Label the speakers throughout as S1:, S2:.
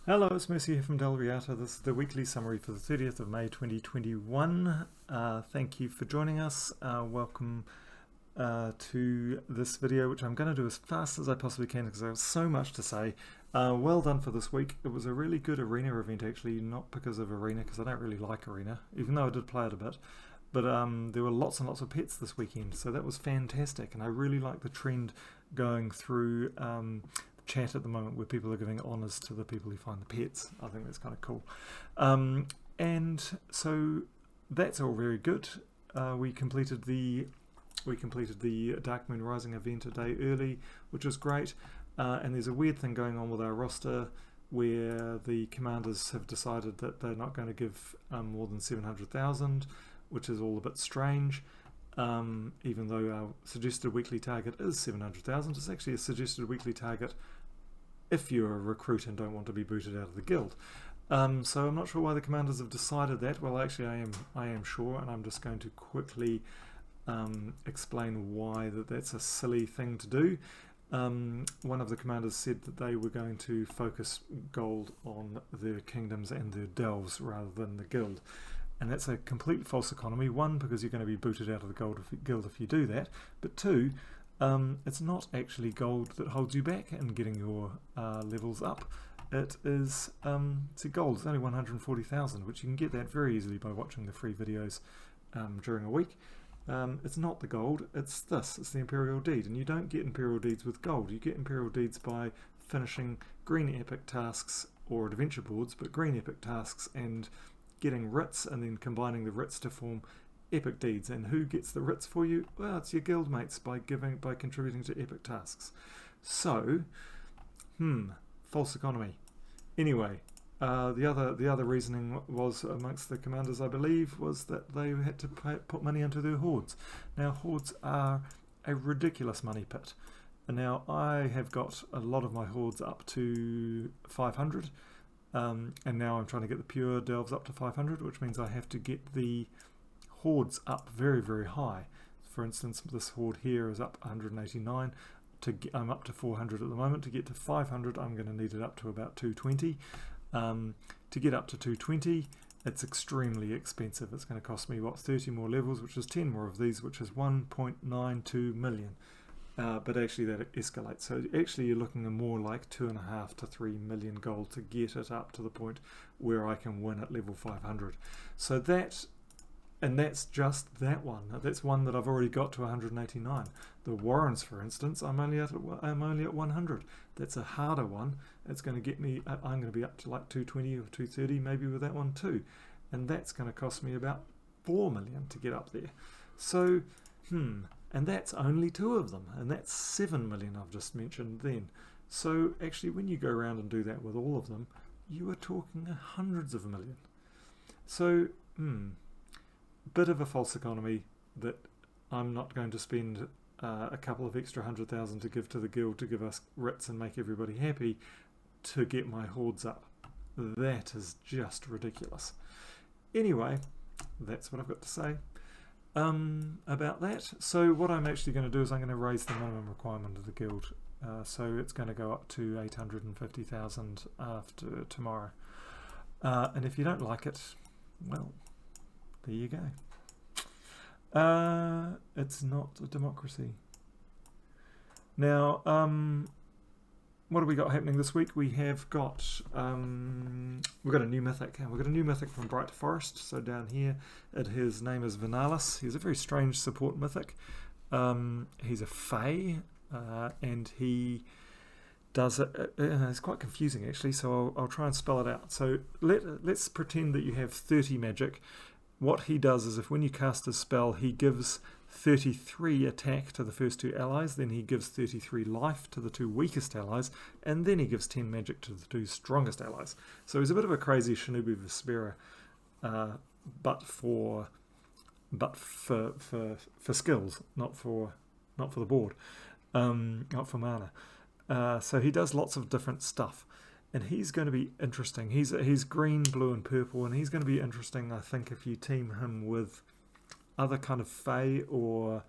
S1: Hello, it's Mercy here from Dal Riata. This is the weekly summary for the 30th of May 2021. Thank you for joining us. Welcome to this video, which I'm going to do as fast as I possibly can because I have so much to say. Well done for this week. It was a really good arena event, actually, not because of arena, because I don't really like arena, even though I did play it a bit. But there were lots and lots of pets this weekend, so that was fantastic. And I really like the trend going through chat at the moment where people are giving honours to the people who find the pets. I think that's kind of cool. And so that's all very good. We completed the Dark Moon Rising event a day early, which was great. And there's a weird thing going on with our roster where the commanders have decided that they're not going to give more than 700,000, which is all a bit strange. Even though our suggested weekly target is 700,000, it's actually a suggested weekly target if you're a recruit and don't want to be booted out of the guild. So I'm not sure why the commanders have decided that. Well, actually I am sure, and I'm just going to quickly explain why that's a silly thing to do. One of the commanders said that they were going to focus gold on their kingdoms and their delves rather than the guild. And that's a complete false economy. One, because you're going to be booted out of the guild if you do that. But two, it's not actually gold that holds you back in getting your levels up. It is gold. It's only 140,000, which you can get that very easily by watching the free videos during a week. It's not the gold, it's this. It's the Imperial Deed. And you don't get Imperial Deeds with gold. You get Imperial Deeds by finishing green epic tasks or adventure boards, but green epic tasks and getting writs and then combining the writs to form epic deeds. And who gets the writs for you? Well, it's your guild mates by contributing to epic tasks. So, false economy. Anyway, the other reasoning was amongst the commanders, I believe, was that they had to put money into their hordes. Now, hordes are a ridiculous money pit. And now I have got a lot of my hordes up to 500. And now I'm trying to get the pure delves up to 500, which means I have to get the hordes up very, very high. For instance, this horde here is up 189. I'm up to 400 at the moment. To get to 500, I'm going to need it up to about 220. To get up to 220, it's extremely expensive. It's going to cost me, 30 more levels, which is 10 more of these, which is 1.92 million. But actually that escalates. So actually you're looking at more like 2.5 to 3 million gold to get it up to the point where I can win at level 500. So that's just that one. That's one that I've already got to 189. The Warrens, for instance, I'm only at 100. That's a harder one. It's going to get me, I'm going to be up to like 220 or 230 maybe with that one too. And that's going to cost me about 4 million to get up there. So, and that's only 2 of them, and that's 7 million I've just mentioned then. So actually when you go around and do that with all of them, you are talking hundreds of million. So, bit of a false economy that I'm not going to spend a couple of extra 100,000 to give to the guild to give us writs and make everybody happy to get my hordes up. That is just ridiculous. Anyway, that's what I've got to say about that. So what I'm actually going to do is I'm going to raise the minimum requirement of the guild. So it's going to go up to 850,000 after tomorrow. And if you don't like it, well, there you go. It's not a democracy. Now, what have we got happening this week? We have got we've got a new mythic, and we've got a new mythic from Bright Forest. So down here, his name is Vinales. He's a very strange support mythic. He's a Fae, and he does it. It's quite confusing actually. So I'll try and spell it out. So let's pretend that you have 30 magic. What he does is, if when you cast a spell, he gives 33 attack to the first 2 allies, then he gives 33 life to the 2 weakest allies, and then he gives 10 magic to the 2 strongest allies. So he's a bit of a crazy Shinobu Vespera, but for skills, not for the board, not for mana. So he does lots of different stuff. And he's going to be interesting. He's green, blue, and purple, and he's going to be interesting, I think, if you team him with other kind of Fae or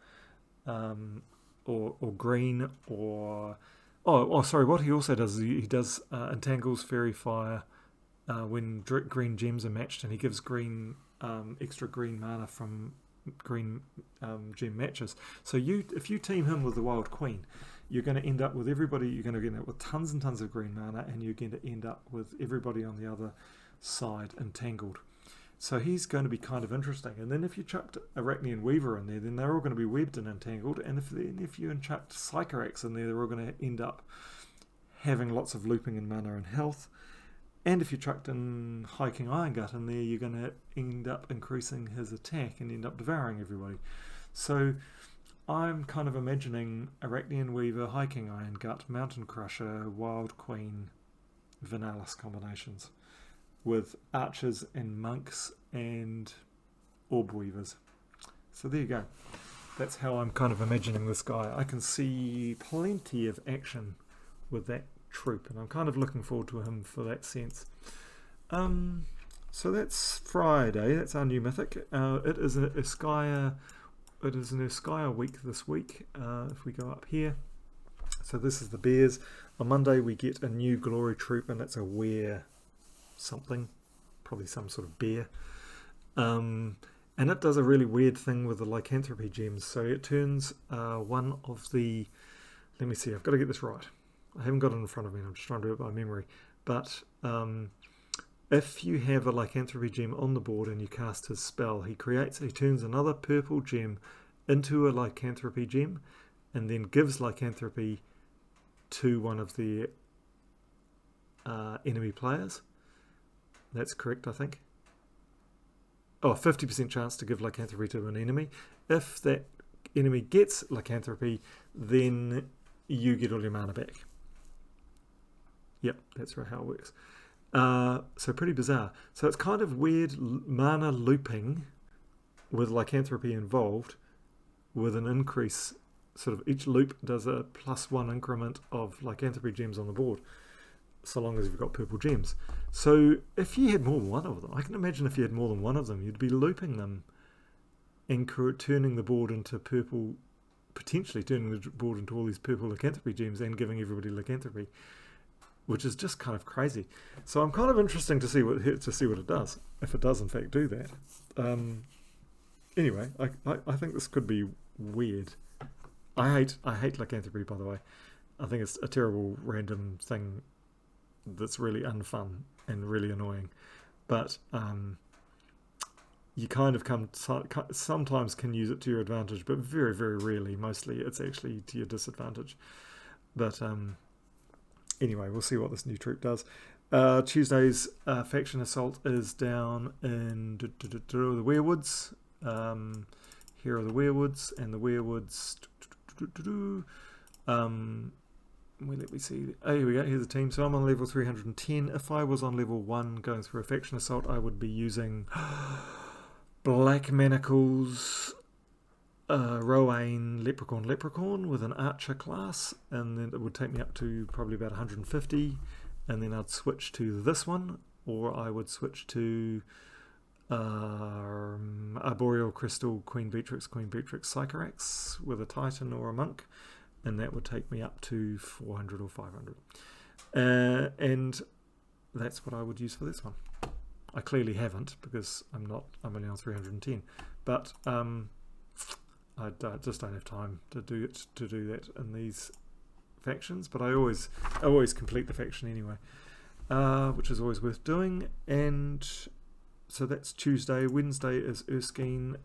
S1: green or sorry. What he also does is he does entangles fairy fire when green gems are matched, and he gives green extra green mana from green gem matches. So if you team him with the Wild Queen, you're going to end up with everybody. You're going to end up with tons and tons of green mana, and you're going to end up with everybody on the other side entangled. So he's going to be kind of interesting. And then if you chucked Arachnean Weaver in there, then they're all going to be webbed and entangled. And if you chucked Sycorax in there, they're all going to end up having lots of looping in mana and health. And if you chucked in Hiking Iron Gut in there, you're going to end up increasing his attack and end up devouring everybody. So I'm kind of imagining Arachnean Weaver, Hiking Iron Gut, Mountain Crusher, Wild Queen, Vinales combinations, with archers and monks and orb weavers. So there you go. That's how I'm kind of imagining this guy. I can see plenty of action with that troop, and I'm kind of looking forward to him for that sense. So that's Friday. That's our new mythic. It is an Iskaya week this week. If we go up here, so this is the bears. On Monday we get a new glory troop, and it's a were something, probably some sort of bear, and it does a really weird thing with the lycanthropy gems. So it turns one of the, let me see, I've got to get this right, I haven't got it in front of me, I'm just trying to do it by memory, but if you have a lycanthropy gem on the board and you cast his spell, he turns another purple gem into a lycanthropy gem, and then gives lycanthropy to one of the enemy players. That's correct, I think. 50% chance to give lycanthropy to an enemy. If that enemy gets lycanthropy, then you get all your mana back. Yep, that's right, how it works. So pretty bizarre. So it's kind of weird mana looping with lycanthropy involved, with an increase, sort of each loop does a +1 increment of lycanthropy gems on the board, so long as you've got purple gems. So if you had more than one of them, I can imagine if you had more than one of them, you'd be looping them and turning the board into purple, potentially turning the board into all these purple lycanthropy gems and giving everybody lycanthropy, which is just kind of crazy. So I'm kind of interested to see what it does, if it does in fact do that. Anyway, I think this could be weird. I hate lycanthropy, by the way. I think it's a terrible random thing that's really unfun and really annoying, but you kind of sometimes can use it to your advantage, but very, very rarely. Mostly it's actually to your disadvantage. But anyway, we'll see what this new troop does. Tuesday's faction assault is down in the Weirwoods. Here are the Weirwoods, and the Weirwoods. Let me see. Oh, here we go. Here's the team. So I'm on level 310. If I was on level 1 going through a faction assault, I would be using Black Manacles, Rowan, Leprechaun with an Archer class, and then it would take me up to probably about 150, and then I'd switch to this one, or I would switch to Arboreal Crystal, Queen Beatrix, Sycorax with a Titan or a Monk, and that would take me up to 400 or 500. And that's what I would use for this one. I clearly haven't, because I'm only on 310, but I just don't have time to do that in these factions. But I always complete the faction anyway, which is always worth doing. And so that's Tuesday. Wednesday is Erskine,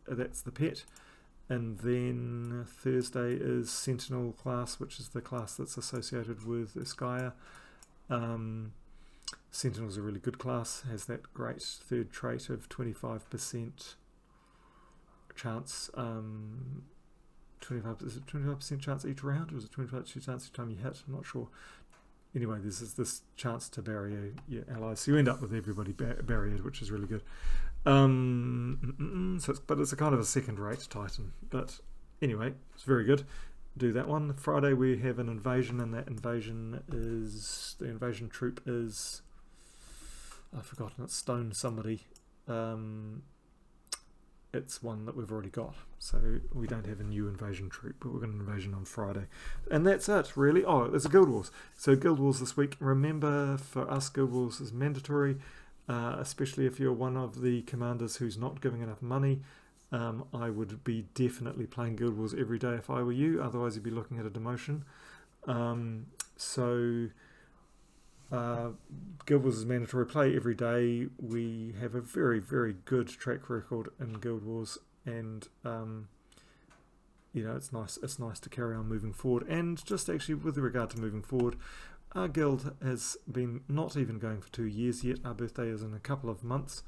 S1: that's the pet. And then Thursday is Sentinel class, which is the class that's associated with Iskaya. Sentinel's a really good class, has that great third trait of 25% chance, 25% chance each round, or is it 25% chance each time you hit? I'm not sure. Anyway, there's this chance to barrier your allies, so you end up with everybody barriered, which is really good. But it's a kind of a second-rate Titan. But anyway, it's very good. Do that one. Friday we have an invasion, and that invasion is, the invasion troop is, I've forgotten, it's Stone somebody. it's one that we've already got. So we don't have a new invasion troop, but we've got an invasion on Friday. And that's it, really. Oh, there's a Guild Wars. So Guild Wars this week. Remember, for us, Guild Wars is mandatory, especially if you're one of the commanders who's not giving enough money. I would be definitely playing Guild Wars every day if I were you, otherwise you'd be looking at a demotion. Guild Wars is mandatory. Play every day. We have a very, very good track record in Guild Wars, and it's nice. It's nice to carry on moving forward. And just actually, with regard to moving forward, our guild has been not even going for 2 years yet. Our birthday is in a couple of months.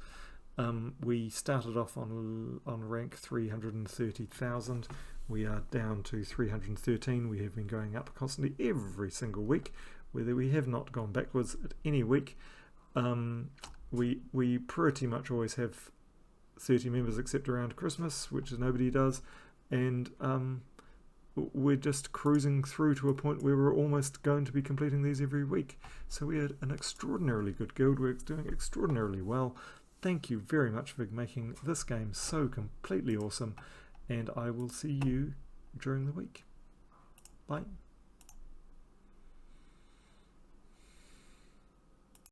S1: We started off on rank 330,000. We are down to 313. We have been going up constantly every single week, whether we have not gone backwards at any week. We pretty much always have 30 members except around Christmas, which nobody does, and we're just cruising through to a point where we're almost going to be completing these every week. So we had an extraordinarily good guild. We're doing extraordinarily well. Thank you very much for making this game so completely awesome, and I will see you during the week. Bye.